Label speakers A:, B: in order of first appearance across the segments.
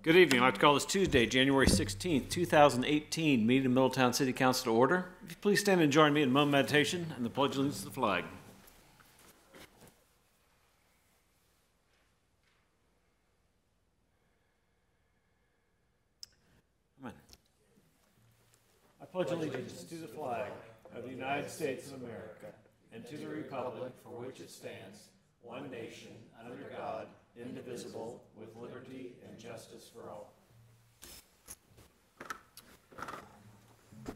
A: Good evening. I'd like to call this Tuesday, January 16th, 2018, meeting of Middletown City Council to order. If you please stand and join me in a moment of meditation and the pledge of allegiance to the flag. Amen. I pledge allegiance to the flag of the United States of America and to the republic for which it stands, one nation, under God, indivisible, with liberty and justice for all.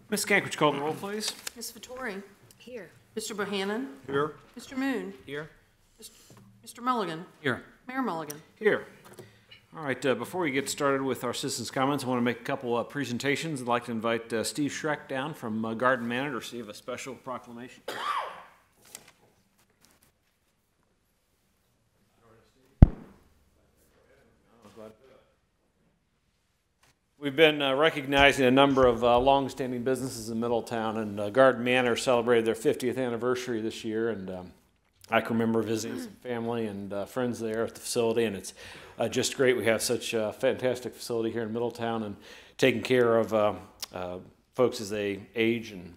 A: Ms. Skank, would you call the roll, please?
B: Ms. Vittori.
C: Here.
B: Mr. Bohannon.
A: Here.
B: Mr. Moon.
A: Here.
B: Mr. Mulligan.
A: Here.
B: Mayor Mulligan.
A: Here. All right, before we get started with our citizens' comments, I want to make a couple of presentations. I'd like to invite Steve Schreck down from Garden Manor to receive a special proclamation. We've been recognizing a number of long-standing businesses in Middletown, and Garden Manor celebrated their 50th anniversary this year, and I can remember visiting some family and friends there at the facility, and it's just great. We have such a fantastic facility here in Middletown and taking care of folks as they age, and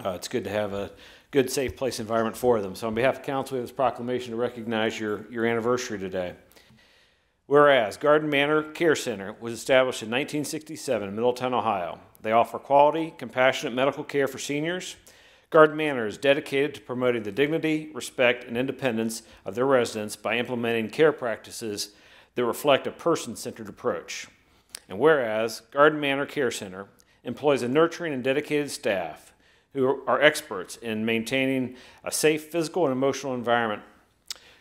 A: it's good to have a good, safe place environment for them. So on behalf of council, we have this proclamation to recognize your anniversary today. Whereas Garden Manor Care Center was established in 1967 in Middletown, Ohio. They offer quality, compassionate medical care for seniors. Garden Manor is dedicated to promoting the dignity, respect, and independence of their residents by implementing care practices that reflect a person-centered approach. And whereas Garden Manor Care Center employs a nurturing and dedicated staff who are experts in maintaining a safe physical and emotional environment,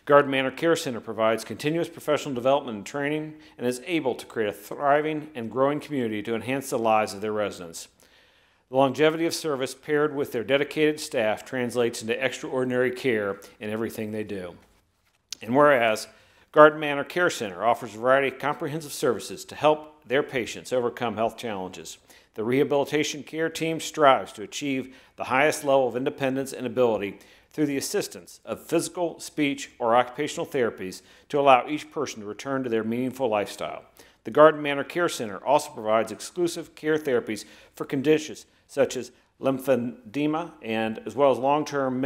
A: Garden Manor Care Center provides continuous professional development and training and is able to create a thriving and growing community to enhance the lives of their residents. The longevity of service paired with their dedicated staff translates into extraordinary care in everything they do. And whereas Garden Manor Care Center offers a variety of comprehensive services to help their patients overcome health challenges, the rehabilitation care team strives to achieve the highest level of independence and ability through the assistance of physical, speech, or occupational therapies to allow each person to return to their meaningful lifestyle. The Garden Manor Care Center also provides exclusive care therapies for conditions such as lymphedema and as well as long-term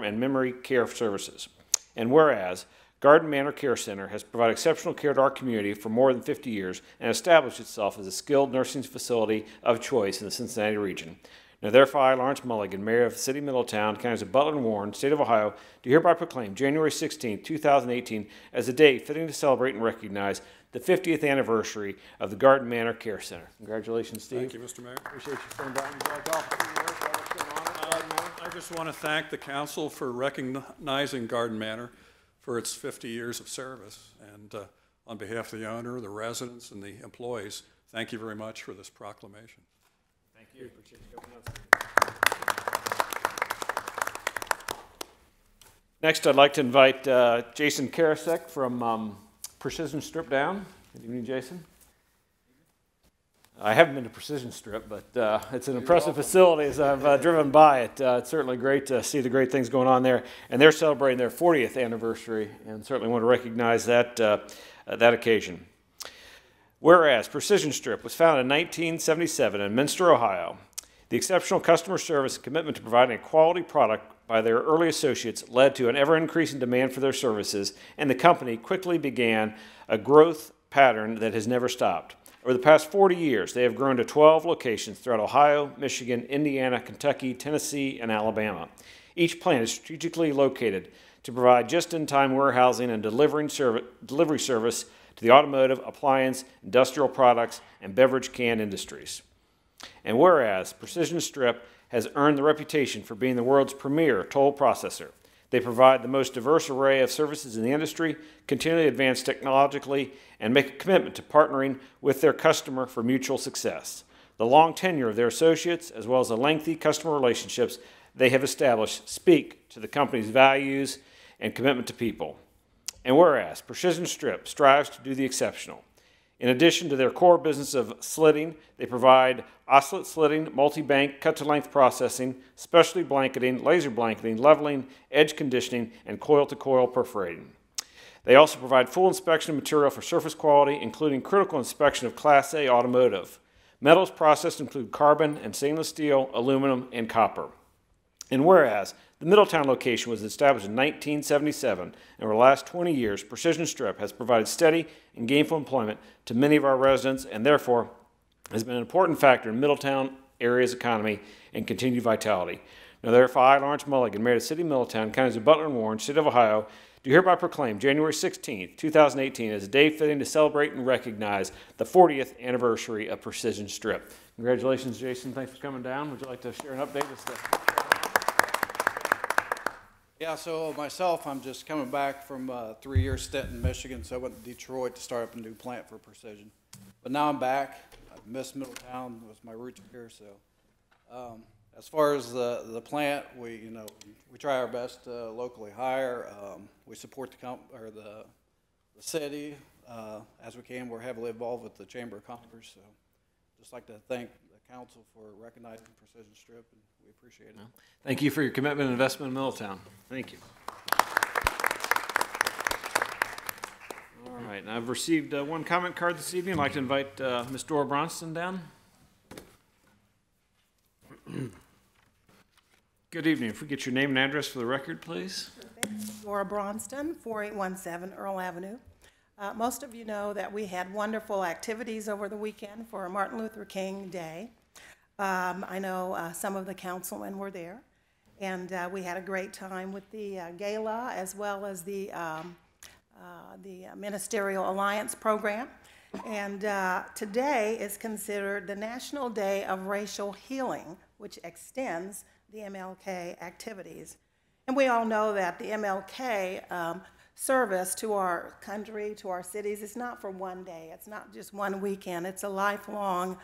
A: and memory care services. And whereas Garden Manor Care Center has provided exceptional care to our community for more than 50 years and established itself as a skilled nursing facility of choice in the Cincinnati region. Now, therefore, I, Lawrence Mulligan, Mayor of the City of Middletown, Counties of Butler and Warren, State of Ohio, do hereby proclaim January 16, 2018 as a day fitting to celebrate and recognize the 50th anniversary of the Garden Manor Care Center. Congratulations, Steve.
D: Thank you, Mr. Mayor.
A: Appreciate you staying down.
D: I just want to thank the council for recognizing Garden Manor for its 50 years of service. And on behalf of the owner, the residents, and the employees, thank you very much for this proclamation.
A: Thank you. Appreciate you coming out. Next, I'd like to invite Jason Karasek from Precision Strip down. Good evening, Jason. I haven't been to Precision Strip, but it's an impressive facility as I've driven by it. It's certainly great to see the great things going on there. And they're celebrating their 40th anniversary, and certainly want to recognize that, that occasion. Whereas Precision Strip was founded in 1977 in Minster, Ohio, the exceptional customer service and commitment to providing a quality product by their early associates led to an ever-increasing demand for their services, and the company quickly began a growth pattern that has never stopped. Over the past 40 years, they have grown to 12 locations throughout Ohio, Michigan, Indiana, Kentucky, Tennessee, and Alabama. Each plant is strategically located to provide just-in-time warehousing and delivery service to the automotive, appliance, industrial products, and beverage can industries. And whereas Precision Strip has earned the reputation for being the world's premier toll processor, they provide the most diverse array of services in the industry, continually advance technologically, and make a commitment to partnering with their customer for mutual success. The long tenure of their associates, as well as the lengthy customer relationships they have established, speak to the company's values and commitment to people. And whereas Precision Strip strives to do the exceptional, in addition to their core business of slitting, they provide oscillate slitting, multi-bank, cut-to-length processing, specialty blanketing, laser blanketing, leveling, edge conditioning, and coil-to-coil perforating. They also provide full inspection of material for surface quality, including critical inspection of Class A automotive. Metals processed include carbon and stainless steel, aluminum, and copper. And whereas the Middletown location was established in 1977, and over the last 20 years, Precision Strip has provided steady and gainful employment to many of our residents, and therefore has been an important factor in Middletown area's economy and continued vitality. Now therefore, I, Lawrence Mulligan, Mayor of the City of Middletown, Counties of Butler and Warren, State of Ohio, do hereby proclaim January 16, 2018 as a day fitting to celebrate and recognize the 40th anniversary of Precision Strip. Congratulations, Jason. Thanks for coming down. Would you like to share an update with us?
C: Yeah, so myself, I'm just coming back from a 3-year stint in Michigan, so I went to Detroit to start up a new plant for Precision. But now I'm back. I missed Middletown. It was my roots here, so. As far as the plant, we try our best to locally hire. We support the city as we can. We're heavily involved with the Chamber of Commerce, so just like to thank the council for recognizing Precision Strip, and we appreciate it.
A: Thank you for your commitment and investment in Middletown. Thank you. All right, and I've received one comment card this evening. I'd like to invite Ms. Dora Bronston down. Good evening. If we get your name and address for the record, please.
E: Dora Bronston, 4817 Earl Avenue. Most of you know that we had wonderful activities over the weekend for Martin Luther King Day. I know some of the councilmen were there, and we had a great time with the gala as well as the Ministerial Alliance program. And today is considered the National Day of Racial Healing, which extends the MLK activities. And we all know that the MLK service to our country, to our cities, is not for one day. It's not just one weekend. It's a lifelong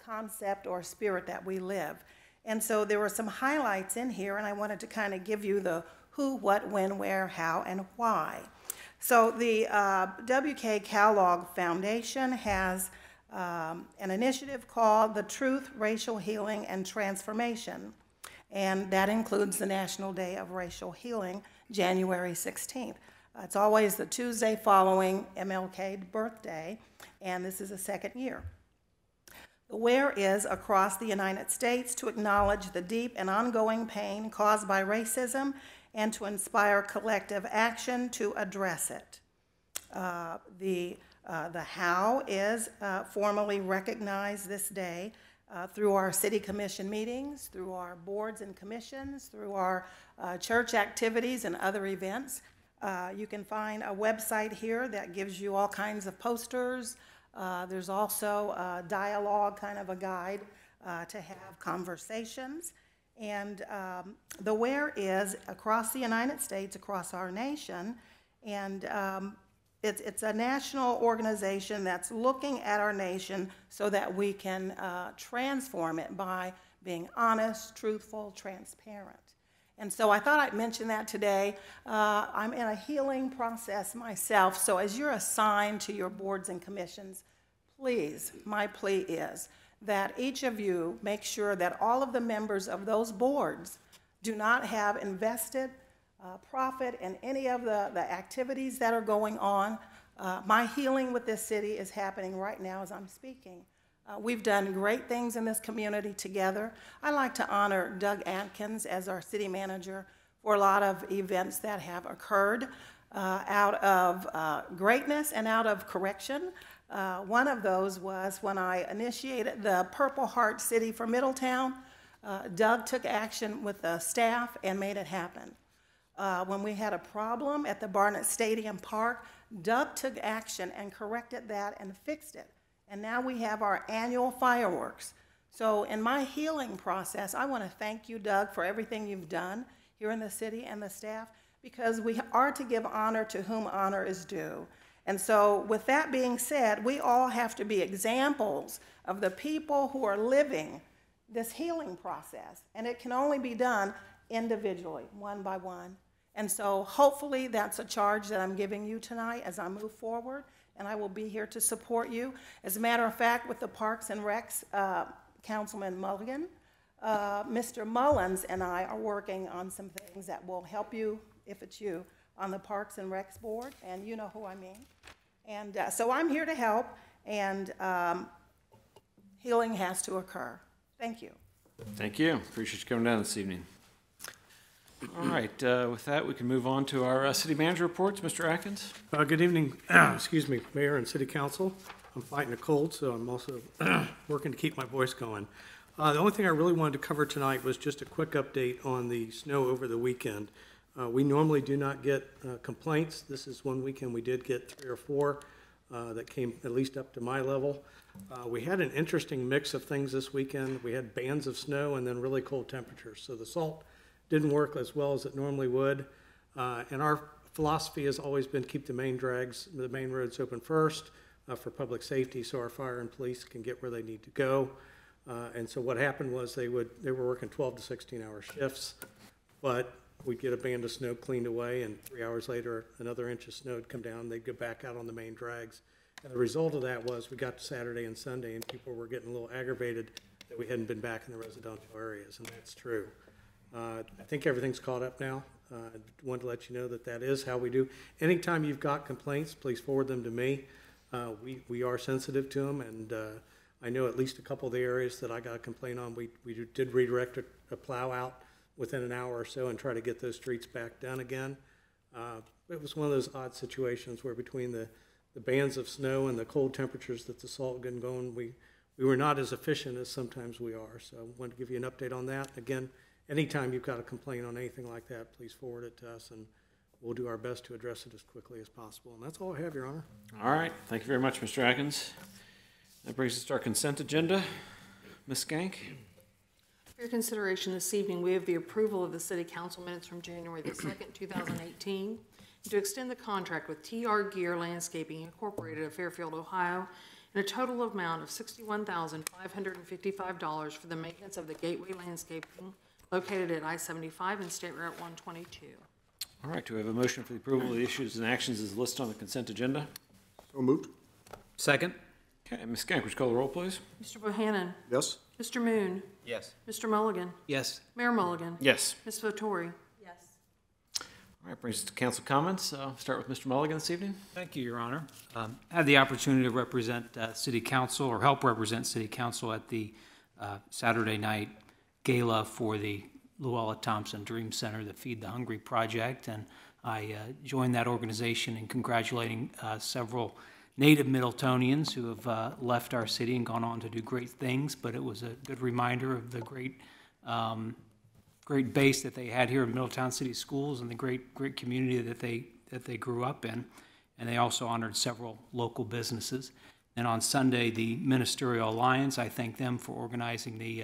E: concept or spirit that we live. And so there were some highlights in here, and I wanted to kind of give you the who, what, when, where, how, and why. So the W.K. Kellogg Foundation has an initiative called the Truth, Racial Healing, and Transformation, and that includes the National Day of Racial Healing, January 16th. It's always the Tuesday following MLK's birthday, and this is the second year. The where is across the United States to acknowledge the deep and ongoing pain caused by racism and to inspire collective action to address it. The how is formally recognize this day through our city commission meetings, through our boards and commissions, through our church activities and other events. You can find a website here that gives you all kinds of posters. There's also a dialogue, kind of a guide to have conversations. And the where is across the United States, across our nation, and it's a national organization that's looking at our nation so that we can transform it by being honest, truthful, transparent. And so I thought I'd mention that today. I'm in a healing process myself, so as you're assigned to your boards and commissions, please, my plea is that each of you make sure that all of the members of those boards do not have invested profit in any of the activities that are going on. My healing with this city is happening right now as I'm speaking. We've done great things in this community together. I'd like to honor Doug Atkins as our city manager for a lot of events that have occurred out of greatness and out of correction. One of those was when I initiated the Purple Heart City for Middletown. Doug took action with the staff and made it happen. When we had a problem at the Barnett Stadium Park, Doug took action and corrected that and fixed it. And now we have our annual fireworks. So in my healing process, I want to thank you, Doug, for everything you've done here in the city and the staff, because we are to give honor to whom honor is due. And so with that being said, we all have to be examples of the people who are living this healing process. And it can only be done individually, one by one. And so hopefully that's a charge that I'm giving you tonight as I move forward, and I will be here to support you. As a matter of fact, with the Parks and Recs, Councilman Mulligan, Mr. Mullins and I are working on some things that will help you, if it's you, on the Parks and Recs Board, and you know who I mean. And so I'm here to help, and healing has to occur. Thank you.
A: Thank you. Appreciate you coming down this evening. All right, with that, we can move on to our city manager reports. Mr. Atkins?
F: Good evening, excuse me, Mayor and City Council. I'm fighting a cold, so I'm also working to keep my voice going. The only thing I really wanted to cover tonight was just a quick update on the snow over the weekend. We normally do not get complaints. This is one weekend we did get 3 or 4 that came at least up to my level. We had an interesting mix of things this weekend. We had bands of snow and then really cold temperatures. So the salt didn't work as well as it normally would. And our philosophy has always been keep the main roads open first for public safety so our fire and police can get where they need to go. And so what happened was they were working 12 to 16-hour shifts, but we'd get a band of snow cleaned away, and 3 hours later, another inch of snow would come down. They'd go back out on the main drags. And the result of that was we got to Saturday and Sunday, and people were getting a little aggravated that we hadn't been back in the residential areas, and that's true. I think everything's caught up now. I wanted to let you know that that is how we do. Anytime you've got complaints, please forward them to me. We are sensitive to them, and I know at least a couple of the areas that I got a complaint on, we did redirect a plow out within an hour or so and try to get those streets back done again. It was one of those odd situations where between the bands of snow and the cold temperatures that the salt got going, we were not as efficient as sometimes we are. So I wanted to give you an update on that. Again, anytime you've got a complaint on anything like that, please forward it to us, and we'll do our best to address it as quickly as possible. And that's all I have, Your Honor.
A: All right. Thank you very much, Mr. Atkins. That brings us to our consent agenda. Ms. Skank?
B: For your consideration this evening, we have the approval of the city council minutes from January the 2nd, 2018, to extend the contract with TR Gear Landscaping Incorporated of Fairfield, Ohio, in a total amount of $61,555 for the maintenance of the Gateway Landscaping located at I-75 and State Route 122.
A: All right. Do we have a motion for the approval of the issues and actions as listed on the consent agenda?
G: So moved.
H: Second.
A: Okay. Ms. Skank, would you call the roll, please?
B: Mr. Bohannon?
G: Yes.
B: Mr. Moon?
H: Yes.
B: Mr. Mulligan?
H: Yes.
B: Mayor Mulligan?
A: Yes.
B: Ms. Votori?
E: Yes.
A: All right. Brings us to council comments. Start with Mr. Mulligan this evening.
H: Thank you, Your Honor. I had the opportunity to represent City Council, or help represent City Council at the Saturday night gala for the Luella Thompson Dream Center, the Feed the Hungry project, and I joined that organization in congratulating several native Middletonians who have left our city and gone on to do great things, but it was a good reminder of the great base that they had here in Middletown City Schools and the great community that they grew up in. And they also honored several local businesses. And on Sunday, the Ministerial Alliance, I thank them for organizing the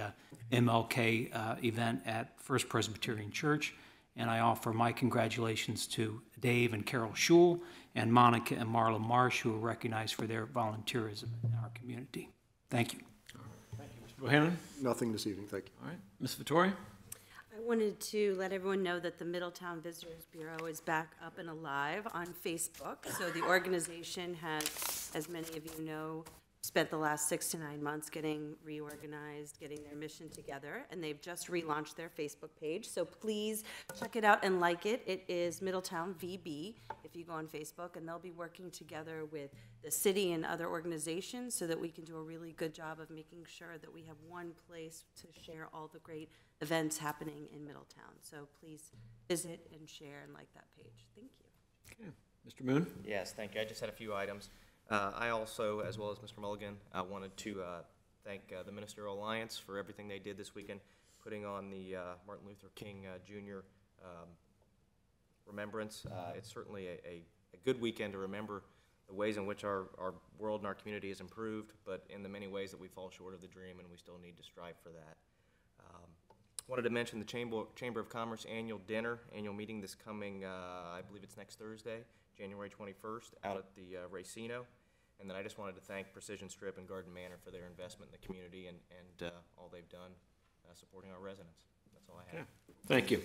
H: MLK event at First Presbyterian Church. And I offer my congratulations to Dave and Carol Schul and Monica and Marla Marsh, who are recognized for their volunteerism in our community. Thank you.
A: Thank you, Mr. Bohannon.
G: Nothing this evening, thank you.
A: All right. Ms. Vittori?
I: I wanted to let everyone know that the Middletown Visitors Bureau is back up and alive on Facebook. So the organization has, as many of you know, spent the last 6 to 9 months getting reorganized, getting their mission together, and they've just relaunched their Facebook page. So please check it out and like it. It is Middletown VB if you go on Facebook, and they'll be working together with the city and other organizations so that we can do a really good job of making sure that we have one place to share all the great events happening in Middletown. So please visit and share and like that page. Thank you.
A: Okay. Mr. Moon?
J: Yes, thank you. I just had a few items. I also, as well as Mr. Mulligan, wanted to thank the Ministerial Alliance for everything they did this weekend, putting on the Martin Luther King Jr. Remembrance. It's certainly a good weekend to remember the ways in which our world and our community has improved, but in the many ways that we fall short of the dream, and we still need to strive for that. Wanted to mention the Chamber of Commerce annual meeting this coming, I believe it's next Thursday, January 21st, out at the Racino. And then I just wanted to thank Precision Strip and Garden Manor for their investment in the community and all they've done supporting our residents. That's all I have.
A: Okay. Thank you.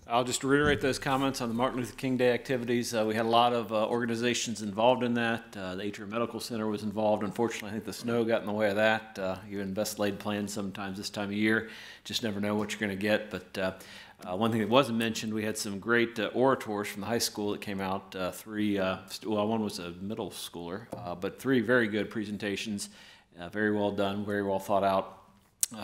A: I'll just reiterate those comments on the Martin Luther King Day activities. We had a lot of organizations involved in that. The Atrium Medical Center was involved. Unfortunately, I think the snow got in the way of that. Even best laid plans sometimes this time of year. Just never know what you're going to get. But One thing that wasn't mentioned, we had some great orators from the high school that came out. One was a middle schooler, but 3 very good presentations, very well done, very well thought out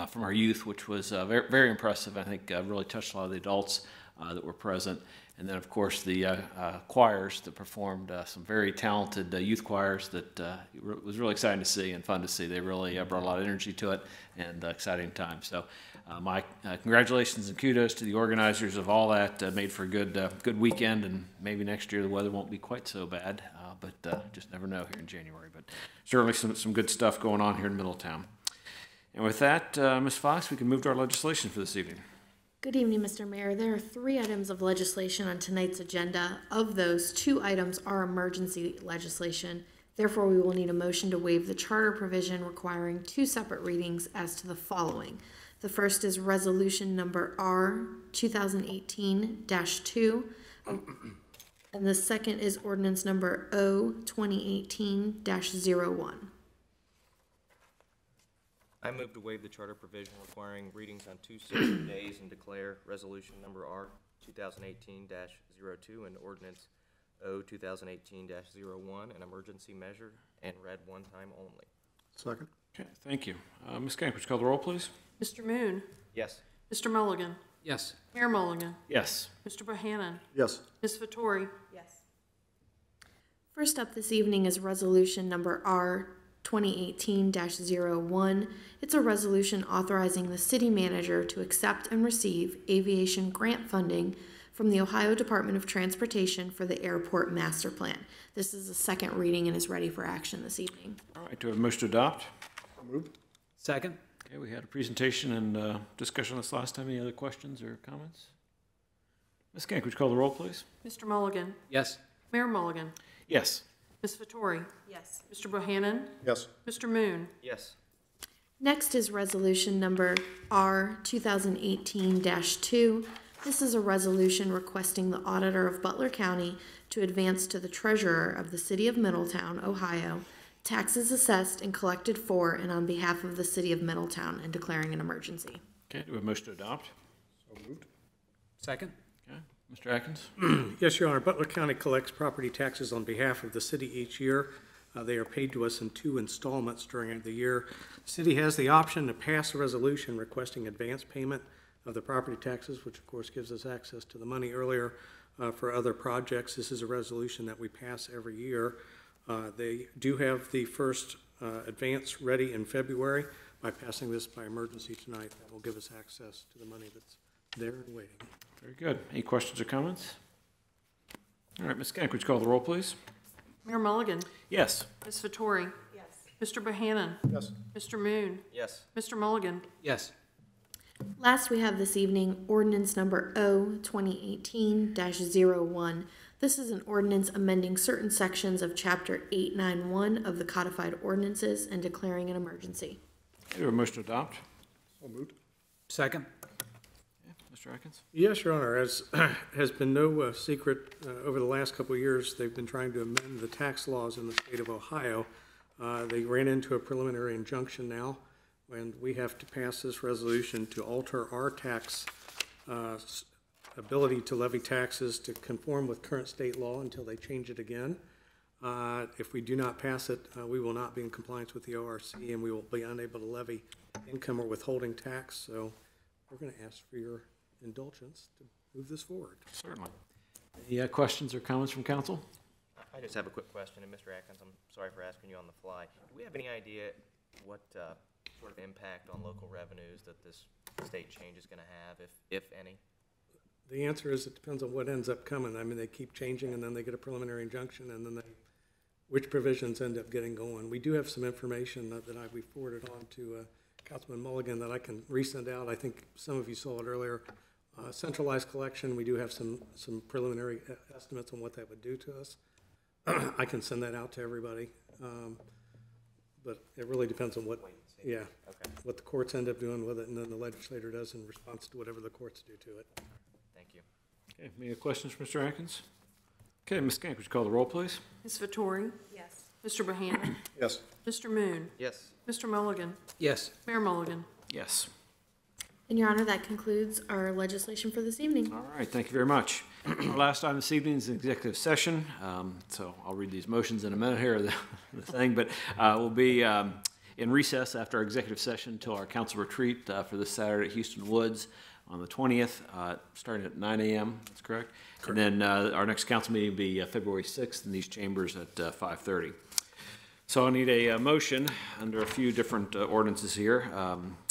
A: from our youth, which was very, very impressive. I think really touched a lot of the adults that were present. And then, of course, the choirs that performed, some very talented youth choirs that was really exciting to see and fun to see. They really brought a lot of energy to it and exciting time. So my congratulations and kudos to the organizers of all that. Made for a good weekend, and maybe next year the weather won't be quite so bad, but just never know here in January. But certainly some good stuff going on here in Middletown. And with that, Ms. Fox, we can move to our legislation for this evening.
K: Good evening, Mr. Mayor. There are 3 items of legislation on tonight's agenda. Of those, 2 items are emergency legislation. Therefore, we will need a motion to waive the charter provision requiring 2 separate readings as to the following. The first is resolution number R 2018-2, and the second is ordinance number O 2018-01.
J: I move to waive the charter provision requiring readings on 2 separate days and declare resolution number R 2018-02 and ordinance O 2018-01 an emergency measure and read one time only.
G: Second.
A: Okay, thank you. Ms. Gank, would you call the roll, please?
B: Mr. Moon?
J: Yes.
B: Mr. Mulligan?
H: Yes.
B: Mayor Mulligan?
A: Yes.
B: Mr. Bohannon?
G: Yes.
B: Ms. Vettori?
I: Yes.
K: First up this evening is resolution number R 2018-01. It's a resolution authorizing the city manager to accept and receive aviation grant funding from the Ohio Department of Transportation for the Airport Master Plan. This is the second reading and is ready for action this evening.
A: All right, do we have a motion to adopt?
G: So moved.
H: Second?
A: Okay, we had a presentation and discussion on this last time. Any other questions or comments? Ms. Gank, would you call the roll, please?
B: Mr. Mulligan?
H: Yes.
B: Mayor Mulligan?
A: Yes.
B: Ms. Vettori?
I: Yes.
B: Mr. Bohannon?
G: Yes.
B: Mr. Moon?
J: Yes.
K: Next is resolution number R 2018-2. This is a resolution requesting the auditor of Butler County to advance to the treasurer of the city of Middletown, Ohio, taxes assessed and collected for and on behalf of the city of Middletown and declaring an emergency.
A: Okay, do we have a motion to adopt?
G: So moved.
H: Second?
A: Okay, Mr. Atkins?
F: Yes, Your Honor. Butler County collects property taxes on behalf of the city each year. They are paid to us in 2 installments during the year. The city has the option to pass a resolution requesting advance payment of the property taxes, which of course gives us access to the money earlier for other projects. This is a resolution that we pass every year. They do have the first advance ready in February. By passing this by emergency tonight, that will give us access to the money that's there and waiting.
A: Very good. Any questions or comments? All right, Ms. Gank, would you call the roll, please?
B: Mayor Mulligan?
A: Yes.
B: Ms. Vettori?
I: Yes.
B: Mr. Bohannon?
G: Yes.
B: Mr. Moon?
J: Yes.
B: Mr. Mulligan?
H: Yes.
K: Last we have this evening ordinance number O 2018-01. This is an ordinance amending certain sections of Chapter 891 of the Codified Ordinances and declaring an emergency.
A: Okay, do we have a motion to adopt?
G: So moved.
H: Second?
A: Yeah, Mr. Atkins?
F: Yes, Your Honor. As has been no secret, over the last couple of years, they've been trying to amend the tax laws in the state of Ohio. They ran into a preliminary injunction now, and we have to pass this resolution to alter our tax ability to levy taxes to conform with current state law until they change it again. If we do not pass it, we will not be in compliance with the ORC, and we will be unable to levy income or withholding tax. So we're going to ask for your indulgence to move this forward.
A: Certainly. Any questions or comments from council?
J: I just have a quick question, and Mr. Atkins, I'm sorry for asking you on the fly. Do we have any idea what sort of impact on local revenues that this state change is going to have, if any?
F: The answer is it depends on what ends up coming. I mean, they keep changing, and then they get a preliminary injunction, and then which provisions end up getting going. We do have some information that we forwarded on to Councilman Mulligan that I can resend out. I think some of you saw it earlier. Centralized collection, we do have some preliminary estimates on what that would do to us. I can send that out to everybody, but it really depends on what the courts end up doing with it, and then the legislator does in response to whatever the courts do to it.
J: Thank you.
A: Okay, any questions for Mr. Atkins? Okay, Ms. Gank, would you call the roll, please?
B: Ms. Vettori?
I: Yes.
B: Mr. Bohannon?
G: Yes.
B: Mr. Moon?
J: Yes.
B: Mr. Mulligan?
H: Yes.
B: Mayor Mulligan?
A: Yes.
K: And Your Honor, that concludes our legislation for this evening.
A: All right, thank you very much. Our last item this evening is executive session. So I'll read these motions in a minute here, the thing, but we'll be in recess after our executive session until our council retreat for this Saturday at Houston Woods on the 20th, starting at 9 a.m. That's correct. And then our next council meeting will be February 6th in these chambers at 5:30. So I need a motion under a few different ordinances here.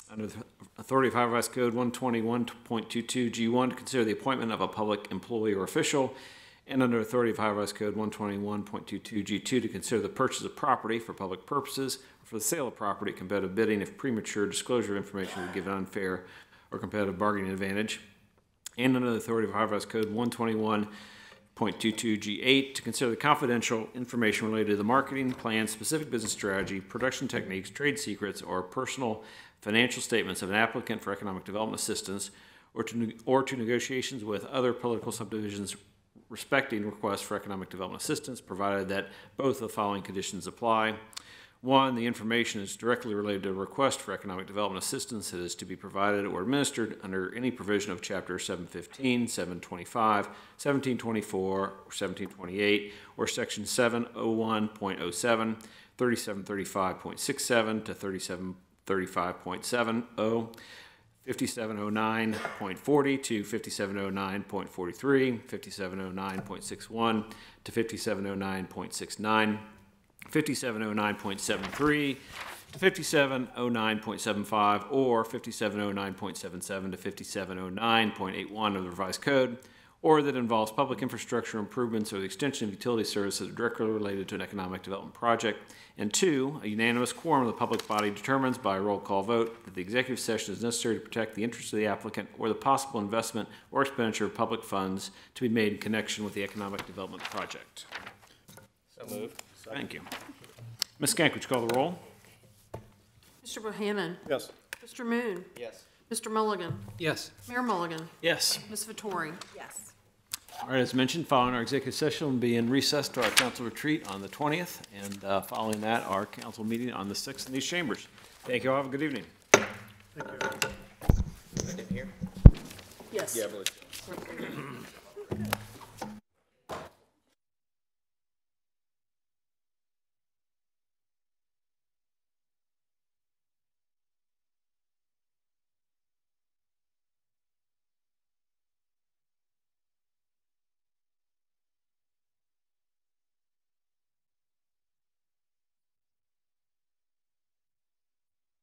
A: Under the authority of Ohio Revised Code 121.22 G1 to consider the appointment of a public employee or official, and under authority of Ohio Revised Code 121.22 G2 to consider the purchase of property for public purposes or for the sale of property at competitive bidding if premature disclosure of information would give an unfair or competitive bargaining advantage, and under the authority of Ohio Revised Code 121.22 G8 to consider the confidential information related to the marketing plan, specific business strategy, production techniques, trade secrets, or personal financial statements of an applicant for economic development assistance or to negotiations with other political subdivisions respecting requests for economic development assistance, provided that both of the following conditions apply. 1, the information is directly related to a request for economic development assistance that is to be provided or administered under any provision of Chapter 715, 725, 1724, or 1728, or Section 701.07, 3735.67 to 3735.70, 5709.40 to 5709.43, 5709.61 to 5709.69, 5709.73 to 5709.75, or 5709.77 to 5709.81 of the revised code, or that involves public infrastructure improvements or the extension of utility services directly related to an economic development project. And 2, a unanimous quorum of the public body determines by a roll call vote that the executive session is necessary to protect the interests of the applicant or the possible investment or expenditure of public funds to be made in connection with the economic development project.
J: So moved.
A: Thank you. Ms. Skank, would you call the roll?
B: Mr. Bohannon?
G: Yes.
B: Mr. Moon?
J: Yes.
B: Mr. Mulligan?
H: Yes.
B: Mayor Mulligan?
A: Yes.
B: Ms. Vettori?
I: Yes.
A: All right, as mentioned, following our executive session, we'll be in recess to our council retreat on the 20th, and following that, our council meeting on the 6th in these chambers. Thank you all. Have a good evening.
J: I didn't hear.
B: Yes.
J: Yeah, I believe so.